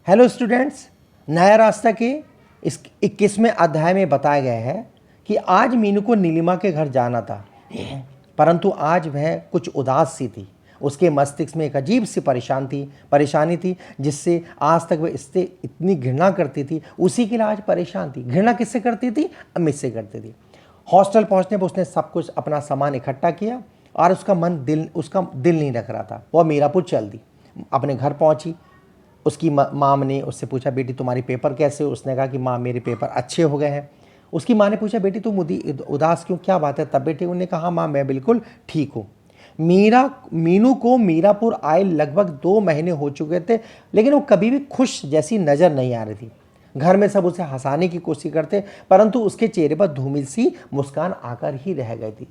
Hello students, नया रास्ता के इस 21वें अध्याय में बताया गया है कि आज मीनू को नीलिमा के घर जाना था, परंतु आज वह कुछ उदास सी थी। उसके मस्तिष्क में एक अजीब सी परेशानी थी जिससे आज तक वह इससे इतनी घृणा करती थी। उसी के लिए आज परेशान थी। घृणा किससे करती थी? अमित से करती थी। हॉस्टल पहुंचने पर उसने सब कुछ अपना सामान इकट्ठा किया और उसका दिल नहीं रख रहा था। वह मीरापुर चल दी। अपने घर पहुंची। उसकी माँ ने उससे पूछा, बेटी तुम्हारे पेपर कैसे? उसने कहा कि माँ मेरे पेपर अच्छे हो गए हैं। उसकी माँ ने पूछा, बेटी तुम उदास क्यों, क्या बात है? तब बेटी उन्होंने कहा, माँ मैं बिल्कुल ठीक हूँ। मीनू को मीरापुर आए लगभग 2 महीने हो चुके थे, लेकिन वो कभी भी खुश जैसी नज़र नहीं आ रही थी। घर में सब उसे हंसाने की कोशिश करते, परंतु उसके चेहरे पर धूमिल सी मुस्कान आकर ही रह गई थी।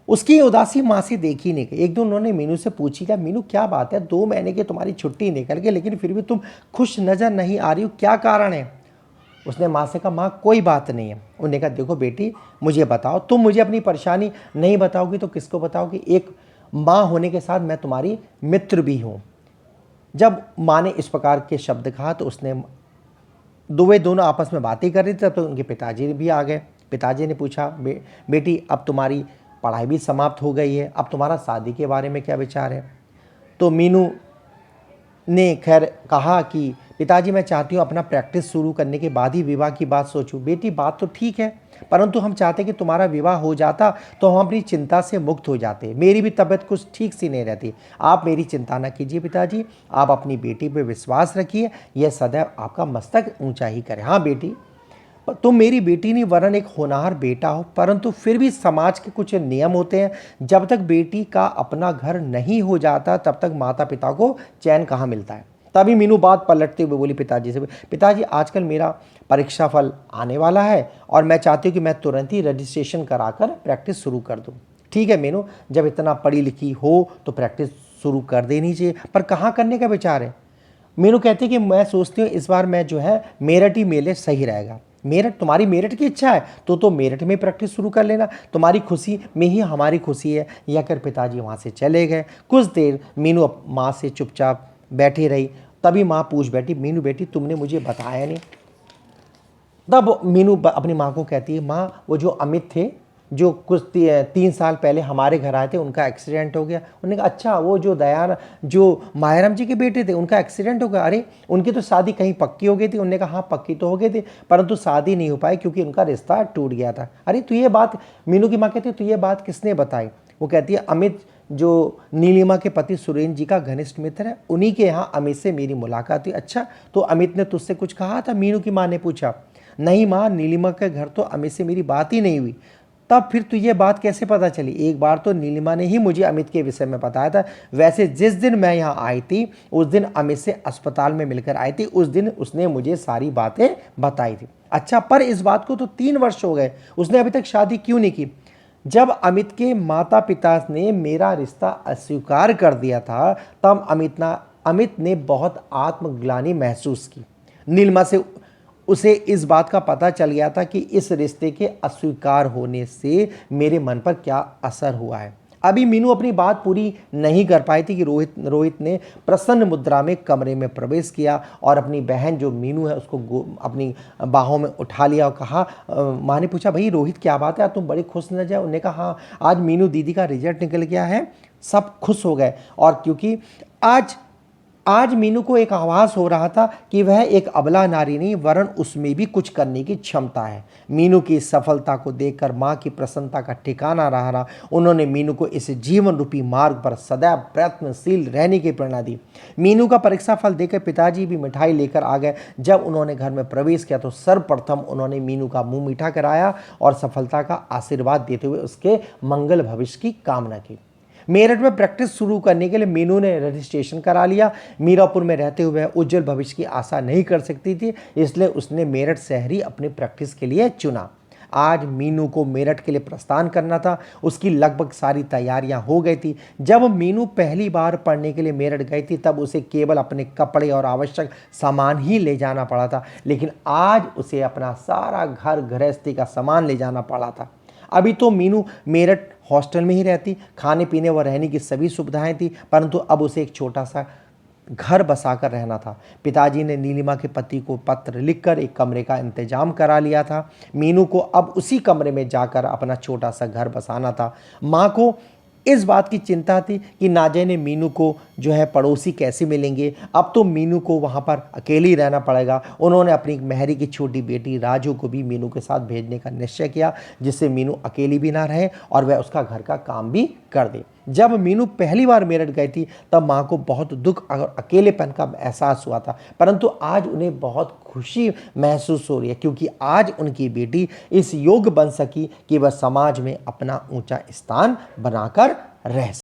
उसकी उदासी माँ से देखी नहीं गई। एक दिन उन्होंने मीनू से पूछी, क्या मीनू क्या बात है, 2 महीने की तुम्हारी छुट्टी निकल गई लेकिन फिर भी तुम खुश नज़र नहीं आ रही हो, क्या कारण है? उसने माँ से कहा, माँ कोई बात नहीं है। उन्होंने कहा, देखो बेटी मुझे बताओ, तुम मुझे अपनी परेशानी नहीं बताओगी तो किसको बताओगी? एक माँ होने के साथ मैं तुम्हारी मित्र भी हूँ। जब माँ ने इस प्रकार के शब्द कहा तो उसने दोनों आपस में बातें कर रही थी, तब तो उनके पिताजी भी आ गए। पिताजी ने पूछा, बेटी अब तुम्हारी पढ़ाई भी समाप्त हो गई है, अब तुम्हारा शादी के बारे में क्या विचार है? तो मीनू ने खैर कहा कि पिताजी मैं चाहती हूँ अपना प्रैक्टिस शुरू करने के बाद ही विवाह की बात सोचूं। बेटी बात तो ठीक है, परंतु हम चाहते कि तुम्हारा विवाह हो जाता तो हम अपनी चिंता से मुक्त हो जाते। मेरी भी तबीयत कुछ ठीक सी नहीं रहती। आप मेरी चिंता न कीजिए पिताजी, आप अपनी बेटी पर विश्वास रखिए, यह सदैव आपका मस्तक ऊंचा ही करे। हाँ बेटी, तुम मेरी बेटी नहीं वरन एक होनहार बेटा हो, परंतु फिर भी समाज के कुछ नियम होते हैं। जब तक बेटी का अपना घर नहीं हो जाता तब तक माता पिता को चैन कहाँ मिलता है। तभी मीनू बात पलटते हुए बोली पिताजी से, पिताजी आजकल मेरा परीक्षा फल आने वाला है और मैं चाहती हूँ कि मैं तुरंत ही रजिस्ट्रेशन कराकर प्रैक्टिस शुरू कर दूँ। ठीक है मीनू, जब इतना पढ़ी लिखी हो तो प्रैक्टिस शुरू कर देनी चाहिए, पर कहाँ करने का विचार है? मीनू कहती है कि मैं सोचती हूँ इस बार मैं जो है मेरठ ही मेले सही रहेगा। मेरठ, तुम्हारी मेरठ की इच्छा है तो मेरठ में प्रैक्टिस शुरू कर लेना, तुम्हारी खुशी में ही हमारी खुशी है। यह कर पिताजी वहाँ से चले गए। कुछ देर मीनू माँ से चुपचाप बैठी रही। तभी माँ पूछ बैठी, मीनू बेटी तुमने मुझे बताया नहीं। तब मीनू अपनी माँ को कहती है, माँ वो जो अमित थे जो कुछ 3 साल पहले हमारे घर आए थे, उनका एक्सीडेंट हो गया। उन्होंने कहा, अच्छा वो जो मायराम जी के बेटे थे उनका एक्सीडेंट हो गया? अरे उनकी तो शादी कहीं पक्की हो गई थी। उन्होंने कहा, हाँ पक्की तो हो गई थी, परंतु शादी नहीं हो पाई क्योंकि उनका रिश्ता टूट गया था। अरे तो ये बात, मीनू की माँ कहती है, तो ये बात किसने बताई? वो कहती है, अमित जो नीलिमा के पति सुरेंद्र जी का घनिष्ठ मित्र है, उन्हीं के यहाँ अमित से मेरी मुलाकात हुई। अच्छा तो अमित ने तुझसे कुछ कहा था? मीनू की माँ ने पूछा। नहीं माँ, नीलिमा के घर तो अमित से मेरी बात ही नहीं हुई। तब फिर तुझे बात कैसे पता चली? एक बार तो नीलिमा ने ही मुझे अमित के विषय में बताया था। वैसे जिस दिन मैं यहाँ आई थी उस दिन अमित से अस्पताल में मिलकर आई थी, उस दिन उसने मुझे सारी बातें बताई थी। अच्छा, पर इस बात को तो 3 वर्ष हो गए, उसने अभी तक शादी क्यों नहीं की? जब अमित के माता पिता ने मेरा रिश्ता अस्वीकार कर दिया था तब अमित ने बहुत आत्मग्लानि महसूस की। नीलिमा से उसे इस बात का पता चल गया था कि इस रिश्ते के अस्वीकार होने से मेरे मन पर क्या असर हुआ है। अभी मीनू अपनी बात पूरी नहीं कर पाई थी कि रोहित ने प्रसन्न मुद्रा में कमरे में प्रवेश किया और अपनी बहन जो मीनू है उसको अपनी बाहों में उठा लिया और कहा, माँ ने पूछा, भाई रोहित क्या बात है, तुम बड़ी खुश नजर? उन्होंने कहा, हाँ आज मीनू दीदी का रिजल्ट निकल गया है, सब खुश हो गए। और क्योंकि आज मीनू को एक आभास हो रहा था कि वह एक अबला नारी नहीं वरन उसमें भी कुछ करने की क्षमता है। मीनू की सफलता को देखकर माँ की प्रसन्नता का ठिकाना रहा। उन्होंने मीनू को इस जीवन रूपी मार्ग पर सदैव प्रयत्नशील रहने की प्रेरणा दी। मीनू का परीक्षा फल देखकर पिताजी भी मिठाई लेकर आ गए। जब उन्होंने घर में प्रवेश किया तो सर्वप्रथम उन्होंने मीनू का मुंह मीठा कराया और सफलता का आशीर्वाद देते हुए उसके मंगल भविष्य की कामना की। मेरठ में प्रैक्टिस शुरू करने के लिए मीनू ने रजिस्ट्रेशन करा लिया। मीरापुर में रहते हुए उज्जवल भविष्य की आशा नहीं कर सकती थी, इसलिए उसने मेरठ शहर ही अपनी प्रैक्टिस के लिए चुना। आज मीनू को मेरठ के लिए प्रस्थान करना था। उसकी लगभग सारी तैयारियां हो गई थी। जब मीनू पहली बार पढ़ने के लिए मेरठ गई थी तब उसे केवल अपने कपड़े और आवश्यक सामान ही ले जाना पड़ा था, लेकिन आज उसे अपना सारा घर गृहस्थी का सामान ले जाना पड़ा था। अभी तो मीनू मेरठ हॉस्टल में ही रहती, खाने पीने व रहने की सभी सुविधाएं थी, परंतु अब उसे एक छोटा सा घर बसाकर रहना था। पिताजी ने नीलिमा के पति को पत्र लिखकर एक कमरे का इंतजाम करा लिया था। मीनू को अब उसी कमरे में जाकर अपना छोटा सा घर बसाना था। माँ को इस बात की चिंता थी कि ना जाने मीनू को जो है पड़ोसी कैसे मिलेंगे। अब तो मीनू को वहाँ पर अकेले ही रहना पड़ेगा। उन्होंने अपनी मेहरी की छोटी बेटी राजू को भी मीनू के साथ भेजने का निश्चय किया, जिससे मीनू अकेली भी ना रहे और वह उसका घर का काम भी कर दे। जब मीनू पहली बार मेरठ गई थी तब माँ को बहुत दुख और अकेलेपन का एहसास हुआ था, परंतु आज उन्हें बहुत खुशी महसूस हो रही है, क्योंकि आज उनकी बेटी इस योग्य बन सकी कि वह समाज में अपना ऊंचा स्थान बनाकर रह सके।